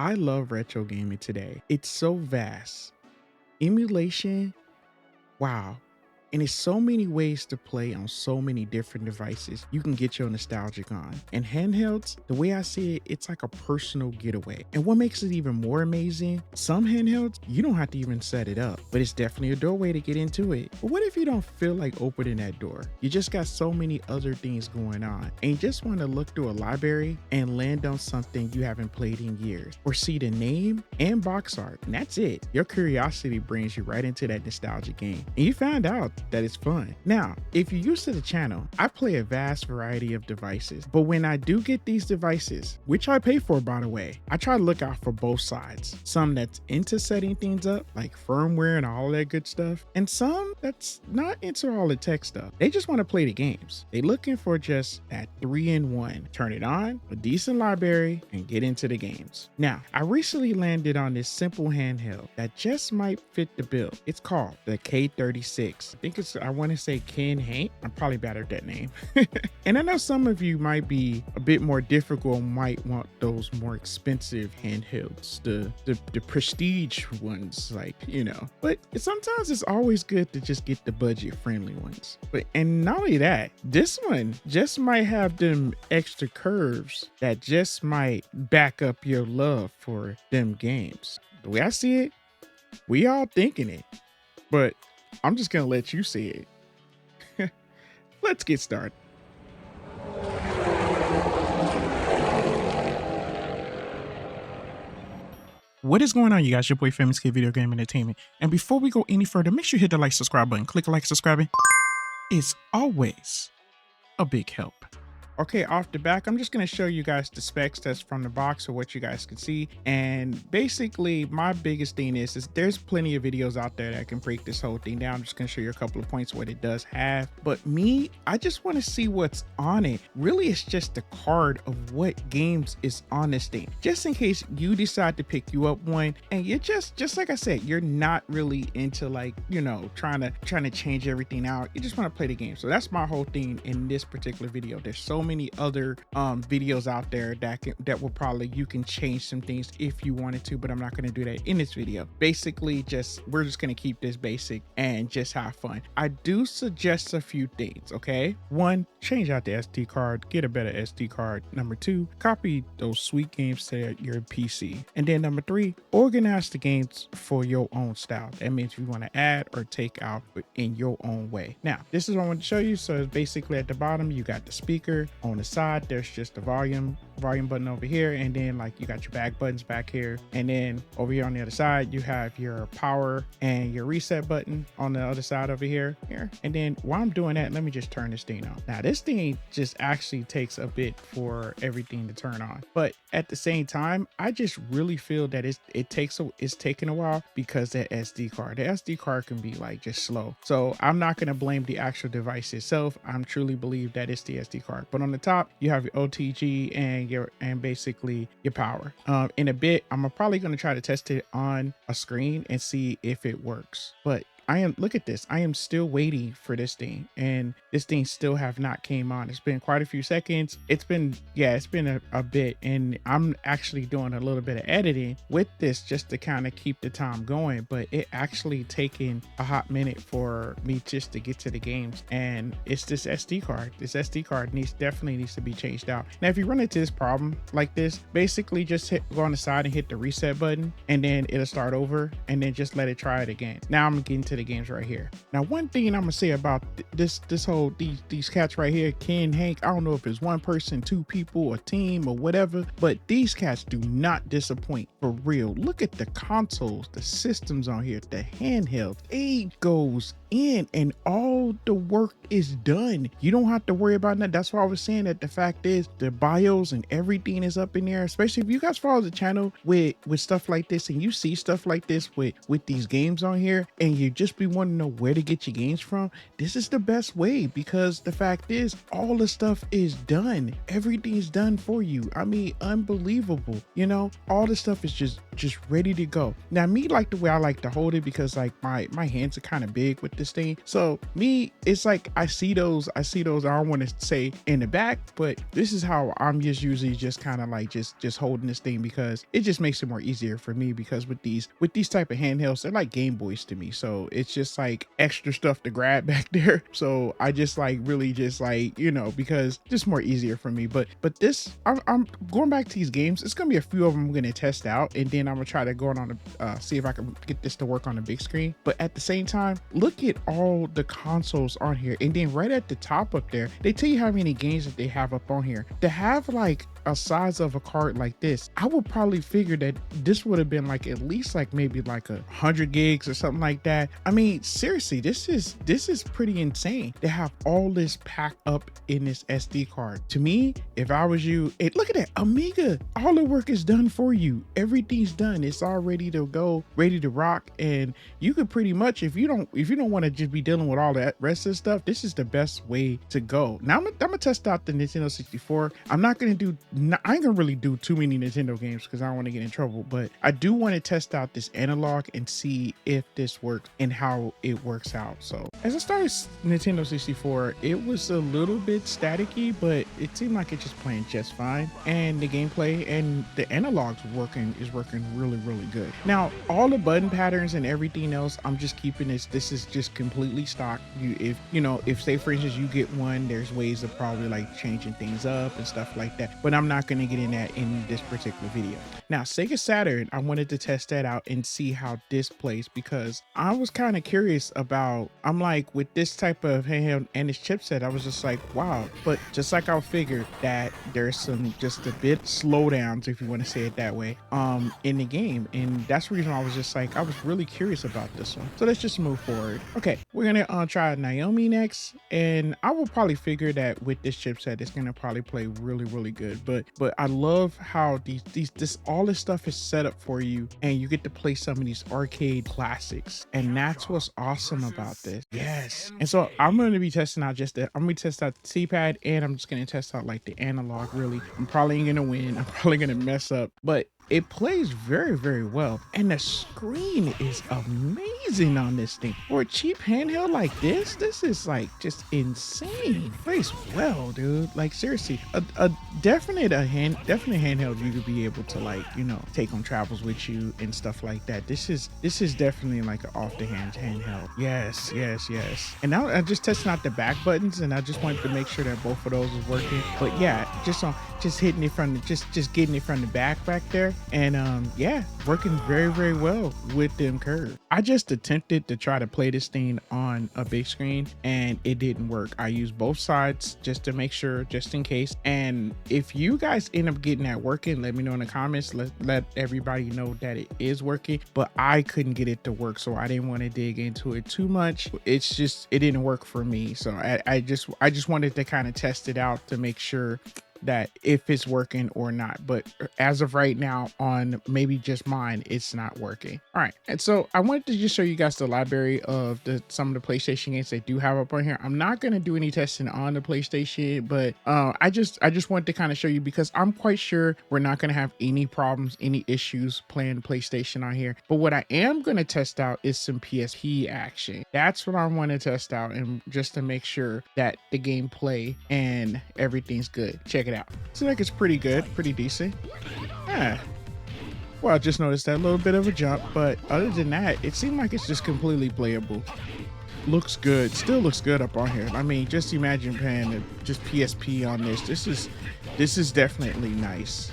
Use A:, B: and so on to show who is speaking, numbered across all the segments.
A: I love retro gaming today. It's so vast. Emulation, wow. And it's so many ways to play on so many different devices you can get your nostalgic on. And handhelds, the way I see it, it's like a personal getaway. And what makes it even more amazing, some handhelds, you don't have to even set it up, but it's definitely a doorway to get into it. But what if you don't feel like opening that door? You just got so many other things going on and you just want to look through a library and land on something you haven't played in years, or see the name and box art, and that's it. Your curiosity brings you right into that nostalgic game, and you found out that it's fun. Now, if you're used to the channel, I play a vast variety of devices, but when I do get these devices, which I pay for by the way, I try to look out for both sides. Some that's into setting things up, like firmware and all that good stuff, and some that's not into all the tech stuff. They just want to play the games. They looking for just that 3-in-1. Turn it on, a decent library, and get into the games. Now, I recently landed on this simple handheld that just might fit the bill. It's called the K36. I want to say Kinhank. I'm probably bad at that name. And I know some of you might be a bit more difficult, might want those more expensive handhelds, the prestige ones, like, you know. But sometimes it's always good to just get the budget friendly ones. And not only that, this one just might have them extra curves that just might back up your love for them games. The way I see it, we all thinking it, but I'm just gonna let you see it. Let's get started. What is going on, you guys? Your boy Famous Kid Video Game Entertainment. And before we go any further, make sure you hit the like, subscribe button. Click like, subscribing. It's always a big help. Okay, off the back, I'm just going to show you guys the specs that's from the box so what you guys can see. And basically, my biggest thing is there's plenty of videos out there that can break this whole thing down. I'm just going to show you a couple of points what it does have. But me, I just want to see what's on it. Really, it's just the card of what games is on this thing. Just in case you decide to pick you up one and you're just like I said, you're not really into, like, you know, trying to change everything out. You just want to play the game. So that's my whole thing in this particular video. There's so many other videos out there that will probably, you can change some things if you wanted to, but I'm not going to do that in this video. Basically, we're just going to keep this basic and just have fun. I do suggest a few things. Okay, one, change out the SD card, get a better SD card. Number two, copy those sweet games to your PC. And then number three, organize the games for your own style. That means you want to add or take out in your own way. Now, this is what I want to show you. So basically at the bottom, you got the speaker. On the side, there's just the volume button over here, and then like you got your back buttons back here, and then over here on the other side you have your power and your reset button on the other side over here. And then while I'm doing that, let me just turn this thing on. Now this thing just actually takes a bit for everything to turn on, but at the same time I just really feel that it's taking a while because the SD card can be like just slow. So I'm not going to blame the actual device itself. I'm truly believe that it's the SD card. But on the top you have your OTG and basically your power. In a bit I'm probably going to try to test it on a screen and see if it works. But look at this, I am still waiting for this thing, and this thing still have not came on. It's been quite a few seconds. It's been a bit, and I'm actually doing a little bit of editing with this just to kind of keep the time going, but it actually taking a hot minute for me just to get to the games. And it's this SD card. This SD card definitely needs to be changed out. Now if you run into this problem like this, basically just go on the side and hit the reset button, and then it'll start over, and then just let it try it again. Now I'm getting to the games right here. Now one thing I'm gonna say about these cats right here, Kinhank, I don't know if it's one person, two people, a team, or whatever, but these cats do not disappoint for real. Look at the consoles, the systems on here, the handheld. It goes in and all the work is done. You don't have to worry about that. That's why I was saying that the fact is the BIOS and everything is up in there, especially if you guys follow the channel with stuff like this and you see stuff like this with these games on here, and you just be wanting to know where to get your games from, this is the best way, because the fact is all the stuff is done. Everything's done for you. I mean, unbelievable. You know, all the stuff is just ready to go. Now, me, like the way I like to hold it, because like my hands are kind of big with this thing. So me, it's like I see those, I don't want to say in the back, but this is how I'm just usually just kind of like just holding this thing, because it just makes it more easier for me, because with these type of handhelds, they're like Game Boys to me. So it's just like extra stuff to grab back there. So I just like really just like, you know, because just more easier for me. But this, I'm going back to these games. It's gonna be a few of them I'm gonna test out, and then I'm gonna try to go on see if I can get this to work on the big screen. But at the same time, look at all the consoles on here, and then right at the top up there, they tell you how many games that they have up on here. To have like a size of a card like this, I would probably figure that this would have been like at least like maybe like 100 gigs or something like that. I mean, seriously, this is pretty insane to have all this packed up in this SD card. To me, if I was you, look at that Amiga, all the work is done for you. Everything's done. It's all ready to go, ready to rock. And you could pretty much, if you don't want to just be dealing with all that rest of the stuff, this is the best way to go. Now I'm gonna test out the Nintendo 64. I'm not gonna do, I ain't gonna really do too many Nintendo games because I don't want to get in trouble, but I do want to test out this analog and see if this works and how it works out. So as I started Nintendo 64, it was a little bit staticky, but it seemed like it's just playing just fine. And the gameplay and the analogs is working really, really good. Now, all the button patterns and everything else, I'm just keeping this is just completely stock. If say for instance you get one, there's ways of probably like changing things up and stuff like that, but I'm not going to get in that in this particular video. Now, Sega Saturn, I wanted to test that out and see how this plays, because I was kind of curious about, I'm like, with this type of handheld and this chipset, I was just like, wow. But just like I figured that there's some just a bit slowdowns, if you want to say it that way, in the game. And that's the reason I was just like, I was really curious about this one. So let's just move forward. Okay, we're gonna try Naomi next, and I will probably figure that with this chipset, it's gonna probably play really, really good. But I love how all this stuff is set up for you, and you get to play some of these arcade classics, and that's what's awesome about this. Yes. And so I'm going to be testing out I'm going to test out the C-pad, and I'm just going to test out like the analog. Really, I'm probably ain't gonna win, I'm probably gonna mess up, but it plays very, very well, and the screen is amazing on this thing. For a cheap handheld like this is like just insane. Plays well, dude. Like seriously, a definite handheld you could be able to, like, you know, take on travels with you and stuff like that. This is definitely like an off the hand handheld. Yes. And now I'm just testing out the back buttons, and I just wanted to make sure that both of those is working. But yeah, just hitting it from just getting it from the back there. And yeah, working very, very well with them curves. I just attempted to try to play this thing on a big screen, and it didn't work. I used both sides just to make sure, just in case. And if you guys end up getting that working, let me know in the comments. Let everybody know that it is working. But I couldn't get it to work, so I didn't want to dig into it too much. It didn't work for me. So I just wanted to kind of test it out to make sure that if it's working or not. But as of right now, on maybe just mine, it's not working. All right, and so I wanted to just show you guys the library of some of the PlayStation games they do have up on here. I'm not going to do any testing on the PlayStation, but I just wanted to kind of show you, because I'm quite sure we're not going to have any problems, any issues playing PlayStation on here. But what I am going to test out is some PSP action. That's what I want to test out, and just to make sure that the gameplay and everything's good. Check it out. Seems like it's pretty good, pretty decent. Yeah. Well, I just noticed that little bit of a jump, but other than that, it seemed like it's just completely playable. Looks good, still looks good up on here. I mean, just imagine playing just PSP on this. This is definitely nice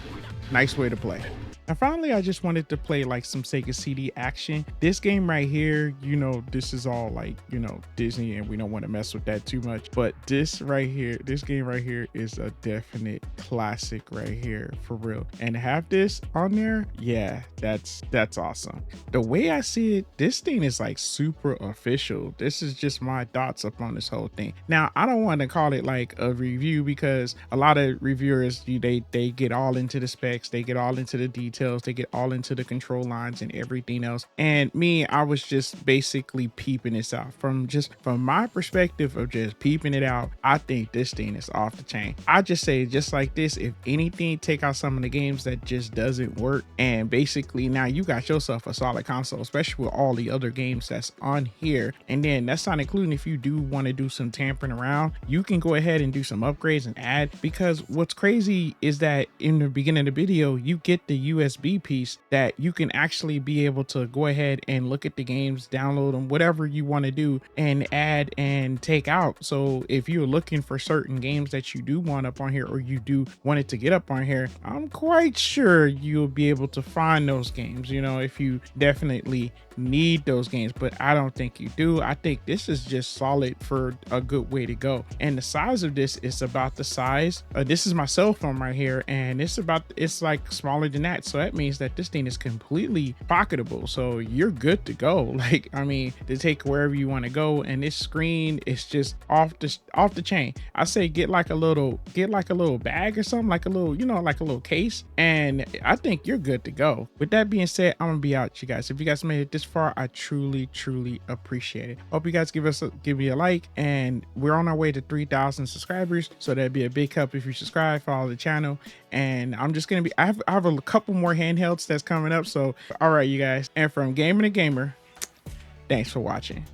A: way to play. Now finally, I just wanted to play like some Sega CD action. This game right here, you know, this is all like, you know, Disney, and we don't want to mess with that too much. But this game right here is a definite classic right here, for real. And to have this on there, yeah, that's awesome. The way I see it, this thing is like super official. This is just my thoughts up on this whole thing. Now, I don't want to call it like a review, because a lot of reviewers, they get all into the specs, they get all into the details, details. They get all into the control lines and everything else. And me, I was just basically peeping this out from my perspective of just peeping it out. I think this thing is off the chain. I just say, just like this, if anything, take out some of the games that just doesn't work, and basically now you got yourself a solid console, especially with all the other games that's on here. And then that's not including if you do want to do some tampering around, you can go ahead and do some upgrades and add, because what's crazy is that in the beginning of the video you get the USB piece that you can actually be able to go ahead and look at the games, download them, whatever you want to do, and add and take out. So if you're looking for certain games that you do want up on here, or you do want it to get up on here, I'm quite sure you'll be able to find those games, you know, if you definitely need those games. But I don't think you do. I think this is just solid for a good way to go. And the size of this is about the size, this is my cell phone right here, and it's like smaller than that. So that means that this thing is completely pocketable, so you're good to go. Like, I mean, to take wherever you want to go. And this screen is just off the chain. I say get like a little bag or something, like a little, you know, like a little case, and I think you're good to go. With that being said, I'm gonna be out, you guys. If you guys made it this far, I truly appreciate it. Hope you guys give me a like, and we're on our way to 3,000 subscribers, so that'd be a big help if you subscribe, follow the channel. And I'm just gonna be, I have a couple more handhelds that's coming up. So all right, you guys, and from gamer to gamer, thanks for watching.